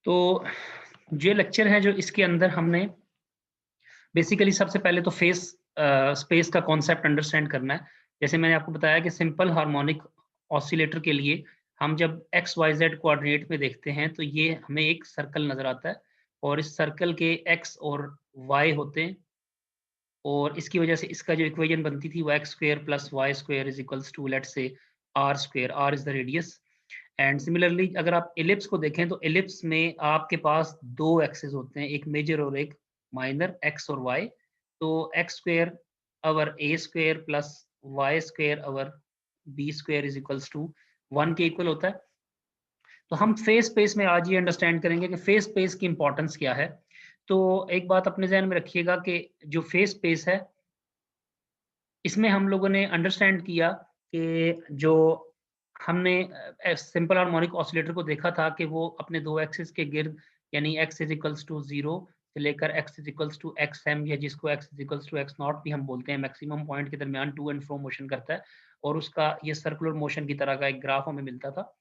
तो ये लेक्चर है जो इसके अंदर हमने बेसिकली सबसे पहले तो फेस स्पेस का कॉन्सेप्ट अंडरस्टैंड करना है। जैसे मैंने आपको बताया कि सिंपल हार्मोनिक ऑसिलेटर के लिए हम जब एक्स वाई जेड कोऑर्डिनेट में देखते हैं तो ये हमें एक सर्कल नज़र आता है और इस सर्कल के एक्स और वाई होते हैं और इसकी वजह से इसका जो इक्वेशन बनती थी वो x square plus y square is equals to let's say r square, r is the radius. And similarly अगर आप एलिप्स को देखें तो एलिप्स में आपके पास दो एक्सेस होते हैं, एक मेजर और एक माइनर, एक्स और वाई। तो x square over a square plus y square over b square is equals to 1 के इक्वल होता है। तो हम फेस स्पेस में आज ये अंडरस्टैंड करेंगे कि फेस स्पेस की इंपॉर्टेंस क्या है। तो एक बात अपने ज़हन में रखिएगा कि जो फेस स्पेस है इसमें हम लोगों ने अंडरस्टैंड किया कि जो हमने सिंपल हार्मोनिक ऑसिलेटर को देखा था कि वो अपने 2 एक्सिस के गिर्द यानी x इज़ इक्वल्स टू 0 से लेकर x is equals to xm या जिसको x is equals to x not भी हम बोलते हैं, मैक्सिमम पॉइंट के दरमियान टू एंड फ्रो मोशन करता है और उसका ये सर्कुलर मोशन की तरह का एक ग्राफ हमें मिलता था।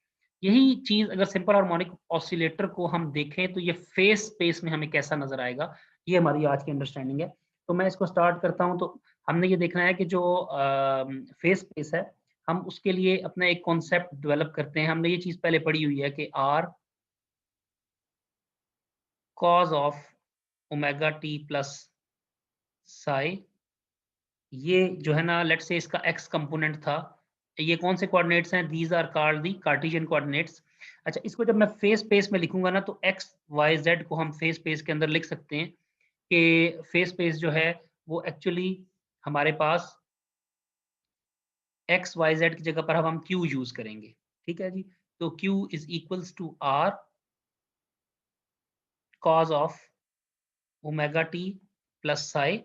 यही चीज़ अगर सिंपल हार्मोनिक ऑसिलेटर को हम देखें तो ये फेस स्पेस में हमें कैसा नज़र आएगा, ये हमारी आज की अंडरस्टैंडिंग है। तो मैं इसको स्टार्ट करता हूँ। तो हमने ये देखना है कि जो फेस स्पेस है हम उसके लिए अपना एक कॉन्सेप्ट डेवलप करते हैं। हमने ये चीज़ पहले पढ़ी हुई है कि r cos of omega T plus psi, ये जो है ना लेट्स से इसका एक्स कंपोनेंट था। ये कौन से कोऑर्डिनेट्स हैं? These are called the Cartesian coordinates. अच्छा, इसको जब मैं फेस स्पेस में लिखूँगा ना तो एक्स, वाई, ज़ेड को हम फेस स्पेस के अंदर लिख सकते हैं कि फेस स्पेस जो है वो एक्चुअली हमारे पास एक्स, वाई, ज़ेड की जगह पर अब हम क्यू यूज़ करेंगे। ठीक है जी? तो q is equals to r cos of omega T plus psi.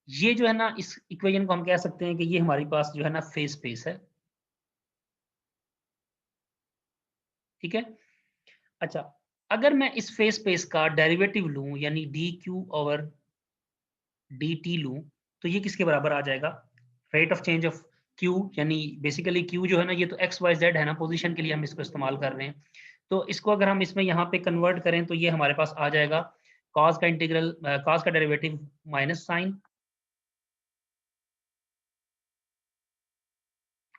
ये जो है ना इस इक्वेशन को हम कह सकते हैं कि ये हमारे पास जो है ना फेस स्पेस है। ठीक है? अच्छा, अगर मैं इस फेस स्पेस का डेरिवेटिव लूँ यानी D Q over D T लूँ, तो ये किसके बराबर आ जाएगा? Rate of change of Q यानी बेसिकली क्यू जो है ना ये तो एक्स, वाई, ज़ेड है ना, पोज़ीशन के लिए हम इसको इस्तेमाल कर रहे हैं। तो इसको अगर हम इसमें यहाँ पे कन्वर्ट करें तो ये हमारे पास आ जाएगा कॉस का इंटीग्रल, कॉस का डेरिवेटिव माइनस साइन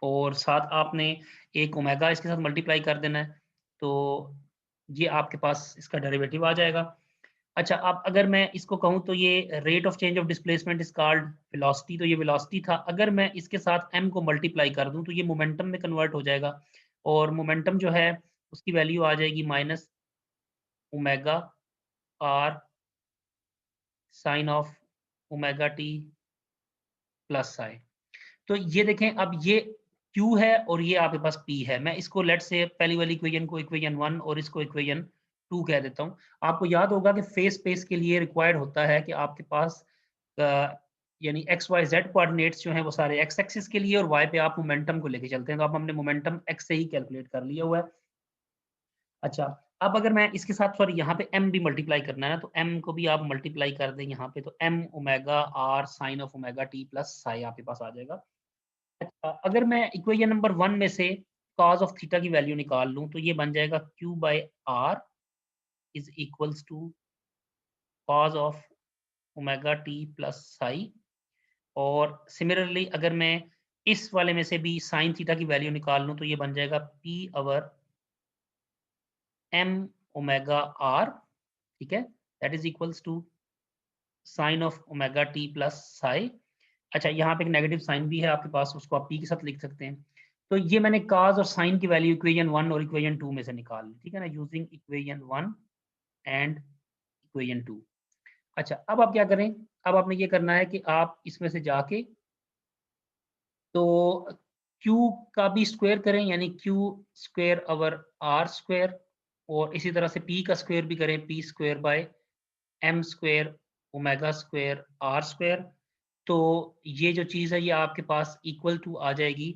और साथ आपने एक ओमेगा इसके साथ मल्टीप्लाई कर देना है। तो ये आपके पास इसका डेरिवेटिव आ जाएगा। अच्छा, अब अगर मैं इसको कहूँ तो ये rate of change of displacement is called velocity, तो ये वेलोसिटी था। अगर मैं इसके साथ m को मल्टीप्लाई कर दूँ तो ये मोमेंटम में कन्वर्ट हो जाएगा और मोमेंटम जो है उसकी वैल्यू आ जाएगी minus omega r sine of omega t plus psi. तो ये देखें अब ये Q है और ये आपके पास P है। मैं इसको लेट्स से पहली वाली इक्वेशन को इक्वेशन 1 और इसको इक्वेशन 2 कह देता हूँ। आपको याद होगा कि फेस स्पेस के लिए रिक्वायर्ड होता है कि आपके पास यानी एक्स, वाई, ज़ेड कोऑर्डिनेट्स जो हैं वो सारे एक्स एक्सिस के लिए और वाई पे आप मोमेंटम को लेके चलते हैं। तो अब हमने मोमेंटम एक्स से ही कैलकुलेट कर लिया हुआ है। अच्छा, अब अगर मैं इसके साथ सॉरी यहाँ पे m भी मल्टीप्लाई करना है ना, तो m को भी आप मल्टीप्लाई कर दें यहाँ पे, तो m omega r sine of omega t plus psi आपके पास आ जाएगा। अच्छा, अगर मैं इक्वेशन नंबर 1 में से कॉस ऑफ थीटा की वैल्यू निकाल लूँ तो ये बन जाएगा q by r is equals to cos of omega t plus psi. और सिमिलरली अगर मैं इस वाले में से भी साइन थीटा की वैल्यू निकाल लूँ तो ये बन जाएगा p over m omega r, ठीक है? That is equals to sine of omega t plus psi. अच्छा, यहाँ पे एक नेगेटिव साइन भी है आपके पास, उसको आप p के साथ लिख सकते हैं। तो ये मैंने कॉस और साइन की वैल्यू इक्वेशन 1 और इक्वेशन 2 में से निकाल ली, ठीक है ना? Using equation 1 and equation 2। अच्छा, अब आप क्या करें? अब आपने ये करना है कि आप इसमें से जाके तो Q का भी स्क्वायर करें यानी Q square over R square और इसी तरह से P का स्क्वायर भी करें, P square by M square omega square R square. तो ये जो चीज़ है ये आपके पास इक्वल टू आ जाएगी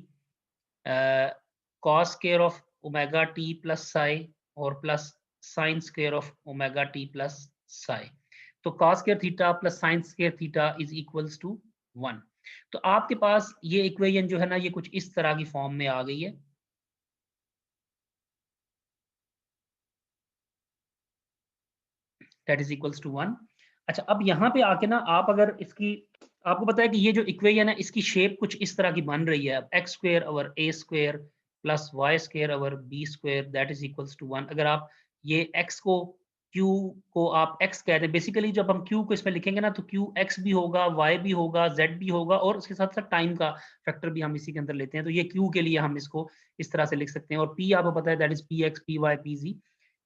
cos square of omega T plus psi और plus sine square of omega T plus psi. तो cos square theta plus sine square theta is equals to 1। तो आपके पास ये इक्वेशन जो है ना ये कुछ इस तरह की फॉर्म में आ गई है। That is equals to 1। अच्छा, अब यहाँ पे आके ना आप अगर इसकी, आपको पता है कि ये जो इक्वेशन है इसकी शेप कुछ इस तरह की बन रही है, x square over a square plus y square over b square that is equals to 1। अगर आप ये x को q को आप x कहते हैं, बेसिकली जब हम q को इसमें लिखेंगे ना तो q x भी होगा, y भी होगा, z भी होगा और उसके साथ साथ टाइम का फैक्टर भी हम इसी के अंदर लेते हैं। तो ये q के लिए हम इसको इस तरह से लिख सकते हैं। और p आपको पता है that is p x p y p g.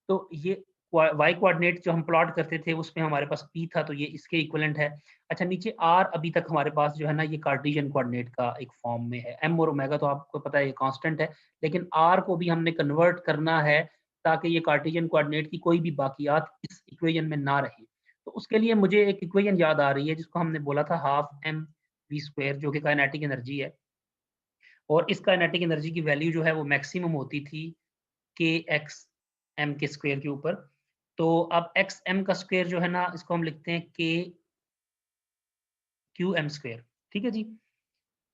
तो ये वाई कोऑर्डिनेट जो हम प्लॉट करते थे उसमें हमारे पास p था, तो ये इसके इक्विवेलेंट है। अच्छा, नीचे r अभी तक हमारे पास जो है ना ये कार्टेशियन कोऑर्डिनेट का एक फॉर्म में है। m और ओमेगा तो आपको पता है ये कांस्टेंट है, लेकिन r को भी हमने कन्वर्ट करना है ताकि ये कार्टेशियन कोऑर्डिनेट की कोई भी बाकियात इस इक्वेशन में ना रहे। तो उसके लिए मुझे एक इक्वेशन याद आ रही है जिसको हमने बोला था हाफ एम वी स्क्वायर, जो कि काइनेटिक एनर्जी है। और इस काइनेटिक एनर्जी की वैल्यू जो है वो मैक्सिमम होती थी के एक्स एम के स्क्वायर के ऊपर। तो अब एक्स एम का स्क्वायर जो है ना इसको हम लिखते हैं के क्यू एम स्क्वायर। ठीक है जी।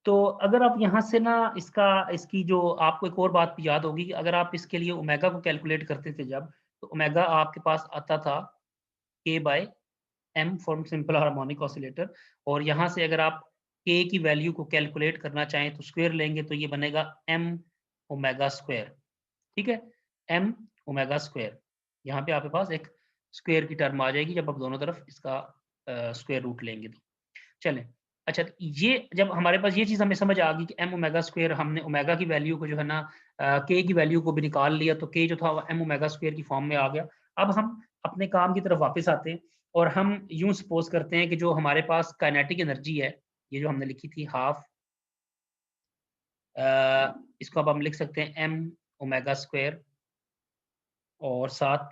तो अगर आप यहाँ से ना इसकी जो आपको एक और बात भी याद होगी कि अगर आप इसके लिए ओमेगा को कैलकुलेट करते थे जब, तो ओमेगा आपके पास आता था k by m for simple harmonic oscillator. और यहाँ से अगर आप के की वैल्यू को कैलकुलेट करना चाहें तो स्क्वायर लेंगे, तो ये बनेगा एम ओमेगा स्क्वायर। ठीक है, एम ओमेगा स्क्वायर। यहाँ पे आपके पास एक स्क्वायर की टर्म आ जाएगी जब आप दोनों तरफ इसका स्क्वायर रूट लेंगे तो। चलें, अच्छा, तो ये जब हमारे पास ये चीज़ हमें समझ आ गई कि एम ओमेगा स्क्वायर, हमने ओमेगा की वैल्यू को जो है ना के की वैल्यू को भी निकाल लिया, तो के जो था वो एम ओमेगा स्क्वायर की फॉर्म में आ गया। अब हम अपने काम की तरफ वापस आते हैं और हम यूं सपोज करते हैं कि जो हमारे पास काइनेटिक एनर्जी है, ये जो हमने लिखी थी हाफ, इसको अब हम लिख सकते हैं एम ओमेगा स्क्वायर और साथ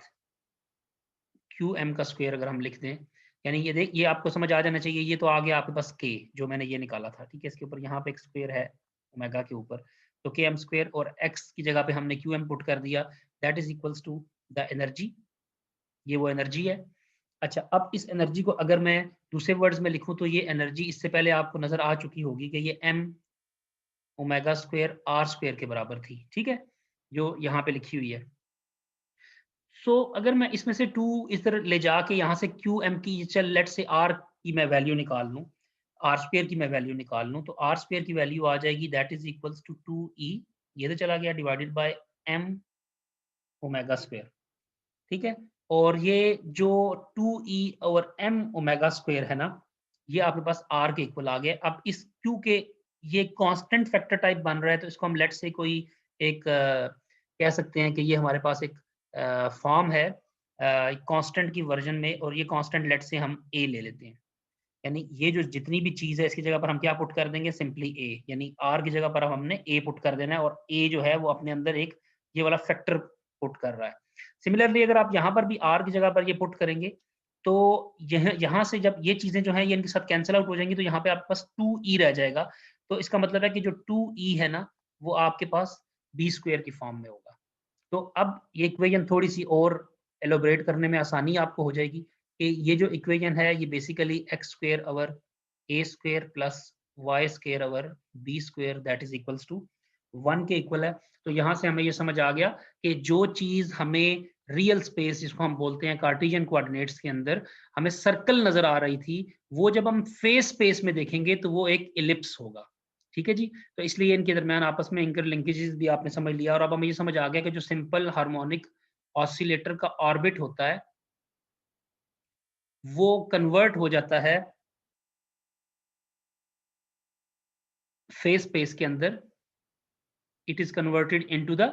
क्यू एम का स्क्वायर अगर हम लिख दें, यानी ये आपको समझ आ जाना चाहिए। ये तो आ गया आपके पास के जो मैंने ये निकाला था। ठीक है, इसके ऊपर यहाँ पे एक स्क्वायर है ओमेगा के ऊपर, तो के एम स्क्वायर और एक्स की जगह पे हमने क्यू एम पुट कर दिया, that is equals to the energy. ये वो एनर्जी है। अच्छा, अब इस एनर्जी को अगर मैं दूसरे वर्ड्स में लिखूं तो ये एनर्जी इससे पहले आपको नजर आ चुकी होगी कि ये m omega square r square के बराबर थी। ठीक है, जो यहाँ पे लिखी हुई है। अगर मैं इसमें से 2 इधर ले जाके यहाँ से क्यू एम की, चल लेट से आर की मैं वैल्यू निकाल लूँ, आर स्क्वायर की मैं वैल्यू निकाल लूँ, तो आर स्क्वायर की वैल्यू आ जाएगी that is equals to 2e, ये तो चला गया, divided by m omega square. ठीक है, और ये जो 2e और m ओमेगा स्क्वायर है ना, ये आपके पास r के इक्वल आ गया। अब इस q के ये कांस्टेंट फैक्टर टाइप बन रहा है, तो इसको हम लेट से कोई एक कह सकते हैं कि ये हमारे पास एक फॉर्म है कांस्टेंट की वर्जन में, और ये कांस्टेंट लेट से हम a ले लेते हैं। यानी ये जो जितनी भी चीज है इसकी जगह पर हम क्या पुट कर देंगे, सिंपली a, यानी r की जगह पर हमने a पुट कर देना है, और a जो है वो अपने अंदर एक ये वाला फैक्टर पुट कर रहा है। सिमिलरली अगर आप यहाँ पर भी r की जगह पर ये पुट करेंगे, तो यहाँ से जब ये चीजें जो है ये इनके साथ कैंसिल आउट हो जाएंगी, तो यहाँ पे आपके पास 2e रह जाएगा। तो इसका मतलब है कि जो 2e है ना वो आपके पास b स्क्वायर की फॉर्म में होगा। तो अब ये इक्वेशन थोड़ी सी और एलोबरेट करने में आसानी आपको हो जाएगी कि ये जो इक्वेशन है ये basically x square over a square plus y square over b square that is equals to 1 के इक्वल है। तो यहाँ से हमें ये समझ आ गया कि जो चीज हमें रियल स्पेस जिसको हम बोलते हैं कार्टेशियन कोऑर्डिनेट्स के अंदर हमें सर्कल नजर आ रही थी, वो जब हम फेस स्पेस में देखेंगे तो वो एक इलिप्स होगा। ठीक है जी। तो इसलिए इनके दरमियान आपस में इंटर लिंकेजेस भी आपने समझ लिया, और अब हमें ये समझ आ गया कि जो सिंपल हार्मोनिक ऑसिलेटर का ऑर्बिट होता है वो कन्वर्ट हो जाता है फेस स्पेस के अंदर, it is converted into the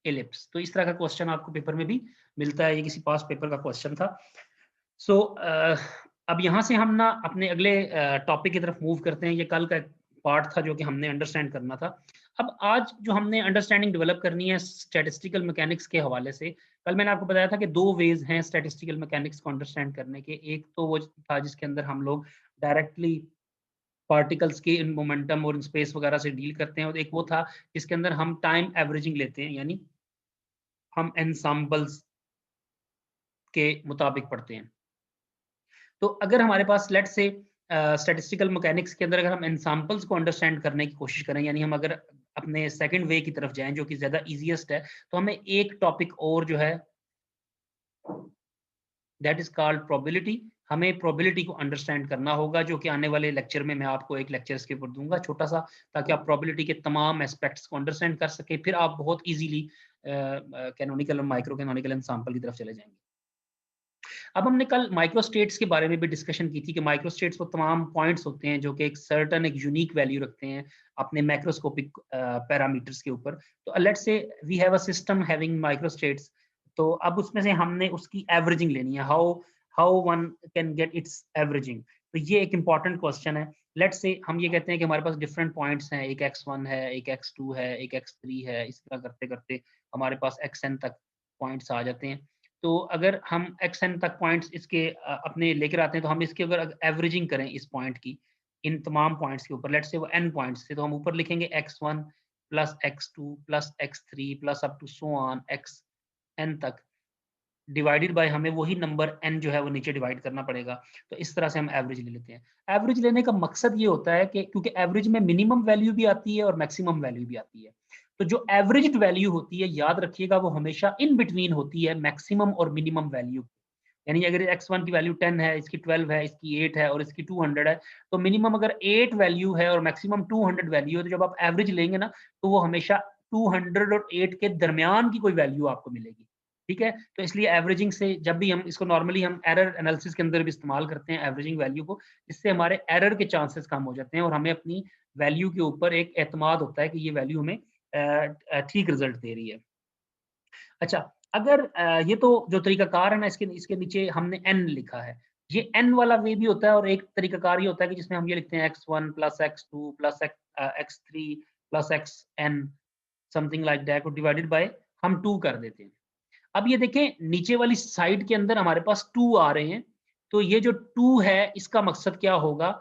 ellipse. तो इस तरह का क्वेश्चन आपको पेपर में भी मिलता है, ये किसी पास पेपर का क्वेश्चन था। अब यहाँ से हम ना अपने अगले टॉपिक की तरफ मूव करते हैं। ये कल का पार्ट था जो कि हमने अंडरस्टैंड करना था। अब आज जो हमने अंडरस्टैंडिंग डेवलप करनी है स्टैटिस्टिकल मैकेनिक्स के हवाले से, कल मैंने आपको बताया था कि 2 वेज हैं स्टैटिस्टिकल मैकेनिक्स को अंडरस्टैंड करने के। एक तो वो था जिसके अंदर हम लोग डायरेक्टली पार्टिकल्स के इन मोमेंटम और इन स्पेस वगैरह से डील करते हैं, और एक वो था जिसके अंदर हम टाइम एवरेजिंग लेते हैं, यानी हम एनसाम्बल्स के मुताबिक पढ़ते हैं। तो अगर हमारे पास लेट से स्टैटिस्टिकल मैकेनिक्स के अंदर अगर हम एग्जांपल्स को अंडरस्टैंड करने की कोशिश करें, यानी हम अगर अपने सेकंड वे की तरफ जाएं जो कि ज़्यादा इजीएस्ट है, तो हमें एक टॉपिक और जो है दैट इज कॉल्ड प्रोबेबिलिटी। हमें प्रोबेबिलिटी को अंडरस्टैंड करना होगा, जो कि आने वाले लेक्चर में मैं आपको एक लेक्चर इसके ऊपर दूंगा छोटा सा, ताकि आप प्रोबेबिलिटी के तमाम एस्पेक्ट्स को अंडरस्टैंड कर सके, फिर आप बहुत इजीली कैनोनिकल और माइक्रो कैनोनिकल एग्जांपल की तरफ चले जाएंगे। अब हमने कल माइक्रो स्टेट्स के बारे में भी डिस्कशन की थी कि माइक्रो स्टेट्स वो तमाम पॉइंट्स होते हैं जो कि एक सर्टेन एक यूनिक वैल्यू रखते हैं अपने मैक्रोस्कोपिक पैरामीटर्स के ऊपर। तो let's say we have a system having micro states, तो अब उसमें से हमने उसकी एवरेजिंग लेनी है, how how one can get its averaging. तो ये एक इंपॉर्टेंट क्वेश्चन है। लेट्स से हम ये कहते हैं कि हमारे पास डिफरेंट पॉइंट्स हैं, एक x1 है, एक x2 है, एक x3 है, इस तरह करते करते हमारे पास xn तक पॉइंट्स आ जाते हैं। तो अगर हम xn तक पॉइंट्स इसके अपने लेकर आते हैं, तो हम इसकी अगर एवरेजिंग करें इस पॉइंट की इन तमाम पॉइंट्स के ऊपर, लेट्स से वो n पॉइंट्स थे, तो हम ऊपर लिखेंगे x1 plus x2 plus x3 plus up to so on xn तक, डिवाइडेड बाय हमें वही नंबर n जो है वो नीचे डिवाइड करना पड़ेगा। तो इस तरह से हम एवरेज ले लेते हैं। एवरेज लेने का मकसद ये होता है कि क्योंकि एवरेज में मिनिमम वैल्यू भी आती है और मैक्सिमम वैल्यू भी आती है, तो जो एवरेज वैल्यू होती है याद रखिएगा वो हमेशा इन बिटवीन होती है मैक्सिमम और मिनिमम वैल्यू। यानी अगर x1 की वैल्यू 10 है, इसकी 12 है, इसकी 8 है और इसकी 200 है, तो मिनिमम अगर 8 वैल्यू है और मैक्सिमम 200 वैल्यू है, तो जब आप एवरेज लेंगे ना तो वो हमेशा 200 और 8 के दरमियान की कोई वैल्यू आपको मिलेगी। ठीक है, तो इसलिए एवरेजिंग से जब भी हम इसको नॉर्मली हम एरर एनालिसिस के अंदर भी इस्तेमाल करते हैं एवरेजिंग वैल्यू को, इससे हमारे एरर के चांसेस कम हो जाते हैं और हमें अपनी वैल्यू के ऊपर एक एतमाद होता है कि ये वैल्यू हमें ठीक रिजल्ट दे रही है। अच्छा, अगर ये तो जो तरीकाकार है ना, इसके इसके नीचे हमने n लिखा है, ये n वाला वे भी होता है और एक तरीकाकार ये होता है कि जिसमें हम ये लिखते हैं x1 plus x2 plus x3 plus xn something like that को डिवाइडेड बाय हम 2 कर देते हैं। अब ये देखें नीचे वाली साइड के अंदर हमारे पास 2 आ रहे हैं, तो ये जो 2 है इसका मकसद क्या होगा